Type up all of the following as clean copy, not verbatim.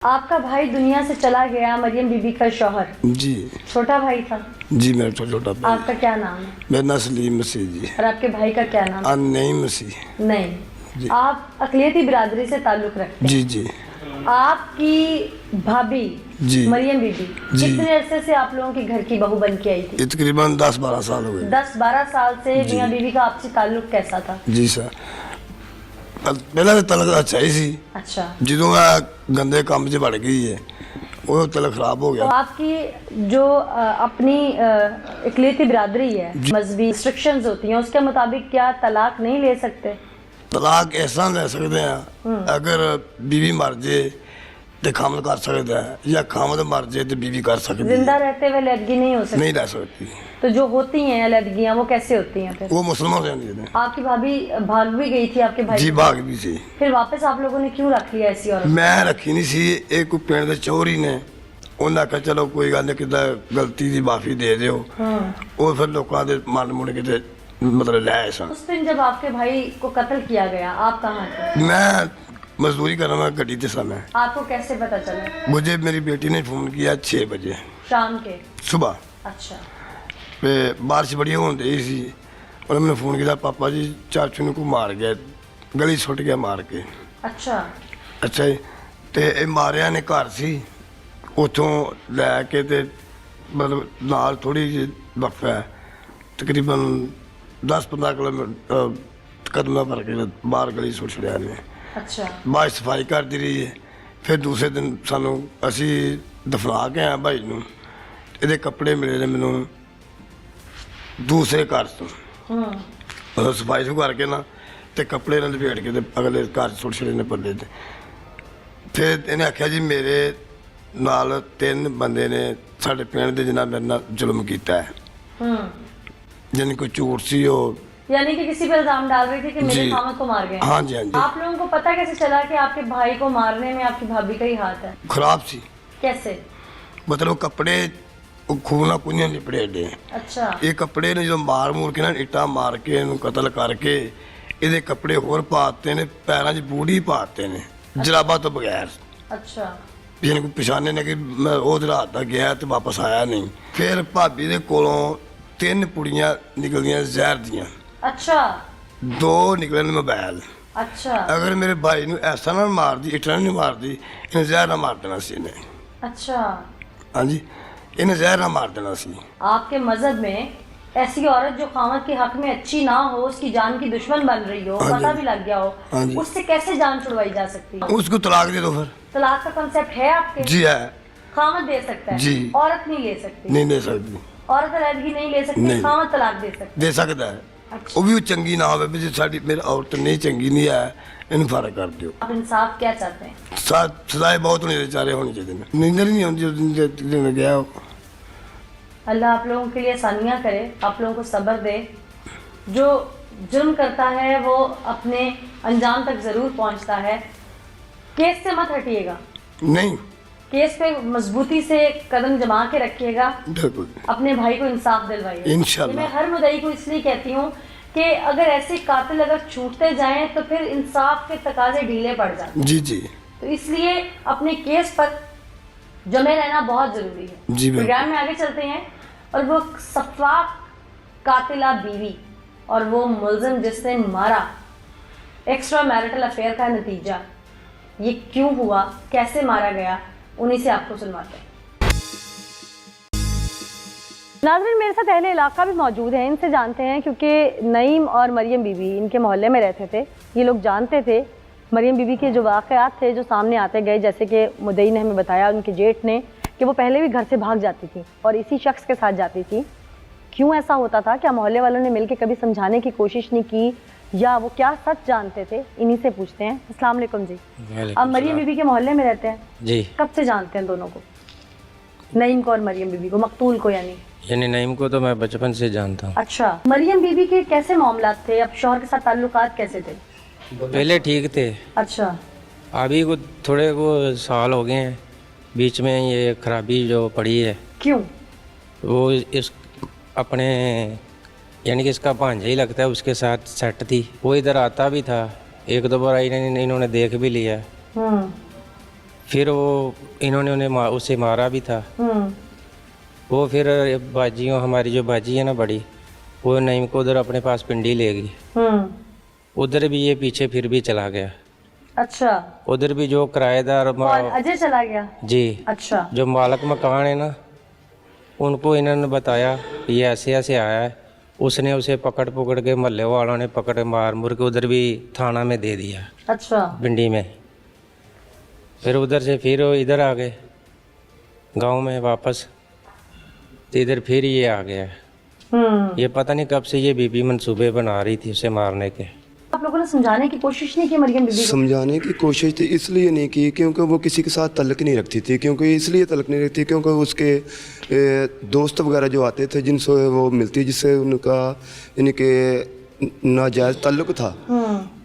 आपका भाई दुनिया से चला गया, मरियम बीबी का शौहर। जी छोटा भाई था। जी मेरा छोटा भाई। आपका क्या नाम है? मेरा नाम सलीम मसीह जी। और आपके भाई का क्या नाम है? नहीं मसीह। नहीं। आप अकलियती बिरादरी से ताल्लुक रखते हैं। जी जी। आपकी भाभी जी मरियम बीबी जी। कितने अरसे से आप लोगों के घर की बहू बन के आई थी? तकरीबन 10-12 साल हो गए। 10-12 साल से जी। मियां बीवी का आपसे ताल्लुक कैसा था? जी सर, ਪਹਿਲਾਂ ਤਾਂ ਤਲਕ ਅੱਛਾ ਹੀ ਸੀ। अच्छा, ਜਦੋਂ ਆ ਗੰਦੇ ਕੰਮ 'ਚ ਵੜ ਗਈ ਹੈ ਉਹ ਤਲਕ ਖਰਾਬ ਹੋ तो ਗਿਆ। आपकी जो अपनी अकलियती बिरादरी है, मजहबी रिस्ट्रिक्शंस होती हैं, उसके मुताबिक क्या तलाक नहीं ले सकते? ਤਲਾਕ ਇਸ ਤਰ੍ਹਾਂ ਲੈ ਸਕਦੇ ਆ, ਅਗਰ ਬੀਵੀ ਮਰ ਜੇ ਤੇ ਖਾਮਦ ਕਰ ਸਕਦਾ ਹੈ, ਜਾਂ ਖਾਮਦ ਮਰ ਜੇ ਤੇ ਬੀਵੀ ਕਰ ਸਕਦੀ जिंदा है। रहते हुए अलहदगी नहीं हो सकती? नहीं रह सकती। तो जो होती हैं अलहदगियाँ वो कैसे होती हैं फिर? वो मुसलमान हो जाती है। आपकी भाभी भाग भी गई थी आपके भाई जी के भाग भी सी। साथ। फिर वापस आप लोगों ने क्यों रख लिया ऐसी औरत? ਮੈਂ ਰੱਖੀ ਨਹੀਂ ਸੀ, ਇਹ ਕੋਈ ਪਿੰਡ ਦੇ ਚੌਰੀ ਨੇ ਉਹਨਾਂ ਕਹਾ ਚਲੋ ਕੋਈ ਗੱਲ ਨਹੀਂ, ਕਿੱਦਾਂ ਗਲਤੀ ਦੀ ਮਾਫੀ ਦੇ ਦਿਓ। ਉਹ ਫਿਰ ਲੋਕਾਂ ਦੇ ਮਨ ਮੁੜ ਕੇ ਤੇ ਮਤਲਬ ਲੈ ਆਏ ਸਨ। उस दिन जब आपके भाई को कत्ल किया गया, आप कहाँ थे? मैं मजदूरी कर रहा गड्डी के समय। आपको कैसे पता चला? मुझे मेरी बेटी ने फ़ोन किया 6 बजे शाम के? सुबह अच्छा। पे बारिश बड़ी होने रही सी और मैंने फ़ोन किया पापा जी चाचू ने को मार गया, गली सुट गया मार के। अच्छा। अच्छा जी, तो ये मारिया ने घर सी उतों लैके ते मतलब नाल थोड़ी जी वक्फा है, तकरीबन 10-15 किलोमीटर कदम भर के बाहर गली सुट छड़िया ने। अच्छा। ਬਾਅਦ ਸਫਾਈ ਕਰਦੀ ਰਹੀ ਹੈ। ਫਿਰ ਦੂਸਰੇ ਦਿਨ ਸਾਨੂੰ ਅਸੀਂ ਦਫਨਾ ਕੇ ਆਏ ਭਾਈ ਨੂੰ, ਇਹਦੇ ਕੱਪੜੇ ਮਿਲੇ ਨੇ ਮੈਨੂੰ ਦੂਸਰੇ ਘਰ ਤੋਂ। ਉਹ ਸਫਾਈ ਸ਼ੁਰੂ ਕਰਕੇ ਨਾ ਤੇ ਕੱਪੜੇ ਨਾਲ ਲਪੇਟ ਕੇ ਤੇ ਅਗਲੇ ਘਰ ਸੁੱਟ ਛੜੇ ਨੇ ਪੱਲੇ ਤੇ। ਫਿਰ ਇਹਨੇ ਆਖਿਆ ਜੀ ਮੇਰੇ ਨਾਲ 3 ਬੰਦੇ ਨੇ ਸਾਡੇ ਪਿੰਡ ਦੇ ਜਿਨ੍ਹਾਂ ਮੇਰੇ ਨਾਲ ਜ਼ੁਲਮ ਕੀਤਾ ਹੈ, ਜਾਨੀ ਕੋਈ ਝੂਠ ਸੀ ਉਹ। यानी कि किसी पे इल्जाम डाल रही थी कि मेरे जी। खामद को मार गए। हाँ जी हाँ जी। आप लोगों को पता कैसे चला कि आपके भाई को मारने में आपकी भाभी का ही हाथ है? खराब सी कैसे? मतलब ਕੱਪੜੇ ਖੂਨ ਨਾਲ ਕੁੰਝੇ ਲਿਪੜੇ ਡੇ। अच्छा। ਇਹ ਕੱਪੜੇ ਨੇ ਜਦੋਂ ਮਾਰ ਮੂਰ ਕੇ ਨਾ ਇੱਟਾਂ ਮਾਰ ਕੇ ਇਹਨੂੰ ਕਤਲ ਕਰਕੇ ਇਹਦੇ ਕੱਪੜੇ ਹੋਰ ਪਾਤੇ ਨੇ, ਪੈਰਾਂ 'ਚ ਬੂੜੀ ਪਾਤੇ ਨੇ ਜਰਾਬਾਂ ਤੋਂ ਬਗੈਰ। अच्छा। ਜਿਹਨੇ ਕੋਈ ਪਛਾਣੇ ਨੇ ਕਿ ਮੈਂ ਉਹ ਰਾਤ ਦਾ ਗਿਆ ਤੇ ਵਾਪਸ ਆਇਆ ਨਹੀਂ। ਫਿਰ ਭਾਬੀ ਦੇ ਕੋਲੋਂ 3 ਪੁੜੀਆਂ ਨਿਕਲਦੀਆਂ ਜ਼ਹਿਰ ਦੀਆਂ। अच्छा। 2 ਨਿਕਲੇ ਨੇ ਮੋਬਾਈਲ। अच्छा। ਅਗਰ ਮੇਰੇ ਭਾਈ ਨੂੰ ਐਸਾ ਨਾ ਮਾਰਦੀ, ਇੱਟਾਂ ਨਹੀਂ ਮਾਰਦੀ, ਇਹਨੇ ਜ਼ਹਿਰ ਨਾਲ ਮਾਰ ਦੇਣਾ ਸੀ ਇਹਨੇ। अच्छा। ਹਾਂਜੀ, ਇਹਨੇ ਜ਼ਹਿਰ ਨਾਲ ਮਾਰ ਦੇਣਾ ਸੀ। आपके मजहब में ऐसी औरत जो खामद के हक में अच्छी ना हो, उसकी जान की दुश्मन बन रही हो, हाँ जी। पता भी लग गया हाँ हो, जी। उससे कैसे जान छुड़वाई जा सकती है? उसको तलाक दे दो फिर। तलाक का कंसेप्ट है आपके? जी है। खामद दे सकता है? जी। औरत नहीं ले सकती? नहीं दे सकती। औरत अलहदगी नहीं ले सकती, नहीं। खामद तलाक दे सकता ਦੇ ਸਕਦਾ ਹੈ। है? अच्छा। ਉਹ ਵੀ ਉਹ ਚੰਗੀ ਨਾ ਹੋਵੇ ਵੀ ਜੇ ਸਾਡੀ ਮੇਰੀ ਔਰਤ ਨਹੀਂ ਚੰਗੀ ਨਹੀਂ ਹੈ, ਇਹਨੂੰ ਫਰਕ ਕਰ ਦਿਓ। आप इंसाफ क्या चाहते हैं? ਸਜ਼ਾਏ ਬਹੁਤ ਹੋਣੀ ਚਾਰੇ ਹੋਣੀ ਚਾਹੀਦੇ ਨੇ। ਨੀਂਦਰ ਹੀ ਨਹੀਂ ਆਉਂਦੀ ਜਦੋਂ ਦਿਨ ਗਿਆ ਉਹ। अल्लाह आप लोगों के लिए आसानियाँ करे, आप लोगों को सब्र दे। जो जुर्म करता है वो अपने अंजाम तक ज़रूर पहुँचता है। केस से मत हटिएगा, नहीं केस पे मजबूती से कदम जमा के रखिएगा, बिल्कुल अपने भाई को इंसाफ दिलवाइए। इंशाल्लाह। ये मैं हर मुद्दई को इसलिए कहती हूँ कि अगर ऐसे कातिल अगर छूटते जाएं तो फिर इंसाफ के तकाजे ढीले पड़ जाते हैं। जी जी तो इसलिए अपने केस पर जमे रहना बहुत ज़रूरी है। जी बिल्कुल। प्रोग्राम में आगे चलते हैं और वो सफाक कातिला बीवी और वो मुलजिम जिसने मारा, एक्स्ट्रा मैरिटल अफेयर का नतीजा ये क्यों हुआ, कैसे मारा गया, उन्हीं से आपको सुनवाते हैं। नाज़रीन, मेरे साथ अहले इलाका भी मौजूद हैं, इनसे जानते हैं क्योंकि नईम और मरियम बीबी इनके मोहल्ले में रहते थे। ये लोग जानते थे मरियम बीबी के जो वाक़यात थे जो सामने आते गए, जैसे कि मुद्दई ने हमें बताया उनके जेठ ने कि वो पहले भी घर से भाग जाती थी और इसी शख्स के साथ जाती थी। क्यों ऐसा होता था? क्या मोहल्ले वालों ने मिलकर कभी समझाने की कोशिश नहीं की, या वो क्या सच जानते थे? इन्हीं से पूछते हैं। अस्सलाम वालेकुम जी। आप मरियम बीबी के मोहल्ले में रहते हैं जी। कब से जानते हैं दोनों को, नईम को और मरियम बीबी को, मकतूल को यानी नईम को तो मैं बचपन से जानता हूँ। अच्छा। मरियम बीबी के कैसे मामलात थे, अब शौहर के साथ ताल्लुकात कैसे थे? पहले ठीक थे, अच्छा। अभी को थोड़े वो साल हो गए हैं, बीच में ये खराबी जो पड़ी है। क्यों? वो इस अपने यानी कि इसका भांजा ही लगता है, उसके साथ सेट थी। वो इधर आता भी था, 1-2 बार इन्होंने देख भी लिया। फिर वो इन्होंने उसे मारा भी था। वो फिर बाजियों, हमारी जो बाजी है ना बड़ी, वो नईम को उधर अपने पास पिंडी ले गई। उधर भी ये पीछे फिर भी चला गया। अच्छा, उधर भी जो किराएदार कौन, अजय चला गया? जी, अच्छा, जो मालक मकान है ना, उनको इन्होंने बताया ये ऐसे ऐसे आया है। उसने उसे पकड़ के, मोहल्ले वालों ने पकड़ मार मुर के उधर भी थाना में दे दिया, अच्छा, पिंडी में। फिर उधर से फिर इधर आ गए गांव में वापस, तो इधर फिर ये आ गया। ये पता नहीं कब से ये बीबी मंसूबे बना रही थी उसे मारने के। आप लोगों ने समझाने की कोशिश नहीं की मरियम बीबी को? समझाने की कोशिश तो इसलिए नहीं की क्योंकि वो किसी के साथ तल्लक नहीं रखती थी। क्योंकि इसलिए तल्लक नहीं रखती क्योंकि उसके दोस्त वगैरह जो आते थे जिनसे वो मिलती, जिससे उनका इनके नाजायज़ तल्लुक था,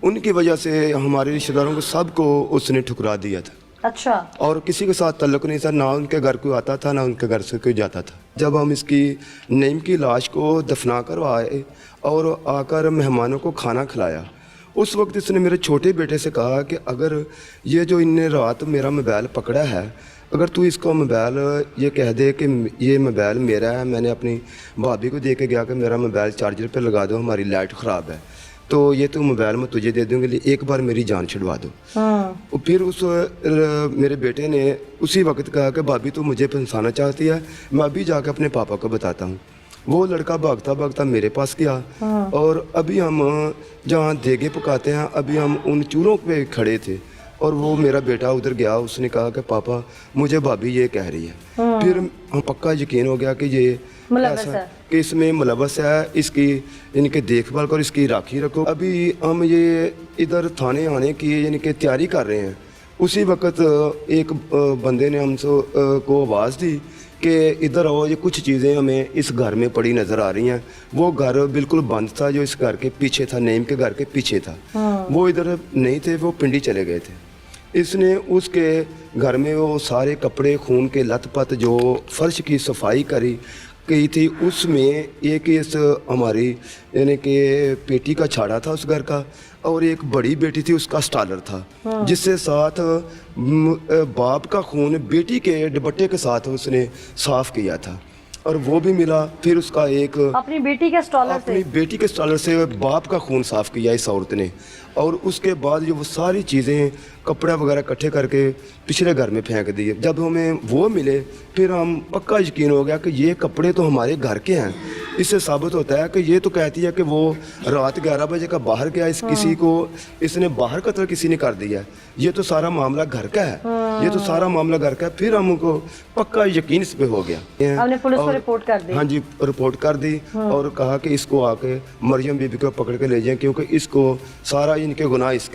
उनकी वजह से हमारे रिश्तेदारों को सबको उसने ठुकरा दिया था। अच्छा, और किसी के साथ तल्लुक नहीं था, ना उनके घर कोई आता था ना उनके घर से कोई जाता था। जब हम इसकी नईम की लाश को दफना कर आए और आकर मेहमानों को खाना खिलाया, उस वक्त इसने मेरे छोटे बेटे से कहा कि अगर ये जो इनने रात मेरा मोबाइल पकड़ा है, अगर तू इसको मोबाइल ये कह दे कि ये मोबाइल मेरा है, मैंने अपनी भाभी को दे के गया कि मेरा मोबाइल चार्जर पे लगा दो, हमारी लाइट ख़राब है, तो ये तो मोबाइल मैं तुझे दे दूँगी, एक बार मेरी जान छुड़वा दो। और फिर उस मेरे बेटे ने उसी वक्त कहा कि भाभी तो मुझे फंसाना चाहती है, मैं अभी जाकर अपने पापा को बताता हूँ। वो लड़का भागता भागता मेरे पास गया और अभी हम जहाँ देगे पकाते हैं, अभी हम उन चूल्हों पे खड़े थे और वो मेरा बेटा उधर गया, उसने कहा कि पापा मुझे भाभी ये कह रही है। फिर हम पक्का यकीन हो गया कि ये मुलव्वस ऐसा है, कि इसमें मुलव्वस है, इसकी इनके देखभाल करो, इसकी राखी रखो। अभी हम ये इधर थाने आने की यानी कि तैयारी कर रहे हैं, उसी वक्त एक बंदे ने हमसे को आवाज़ दी कि इधर आओ, ये कुछ चीज़ें हमें इस घर में पड़ी नज़र आ रही हैं। वो घर बिल्कुल बंद था जो इस घर के पीछे था, नईम के घर के पीछे था। वो इधर नहीं थे, वो पिंडी चले गए थे। इसने उसके घर में वो सारे कपड़े खून के लथपथ जो फर्श की सफाई की थी, उसमें एक इस हमारी यानी कि पेटी का छाड़ा था उस घर का, और एक बड़ी बेटी थी उसका स्टालर था, जिससे साथ बाप का खून बेटी के दुपट्टे के साथ उसने साफ किया था और वो भी मिला। फिर उसका एक अपनी बेटी के स्टॉलर अपनी से बेटी के स्टालर से बाप का खून साफ किया इस औरत ने। और उसके बाद जो वो सारी चीज़ें कपड़ा वगैरह इकट्ठे करके पिछले घर में फेंक दिए। जब हमें वो मिले फिर हम पक्का यकीन हो गया कि ये कपड़े तो हमारे घर के हैं। इससे साबित होता है कि ये तो कहती है कि वो रात 11 बजे का बाहर गया, इस किसी को इसने बाहर कत्ल किसी ने कर दिया। ये तो सारा मामला घर का है, ये तो सारा मामला घर का है। फिर हमको पक्का यकीन इस पे हो गया। हमने पुलिस को और- रिपोर्ट कर दी। हाँ जी, रिपोर्ट कर दी और कहा कि इसको आके मरियम बीबी को पकड़ के ले जाएं क्योंकि इसको सारा इनके गुनाह इसका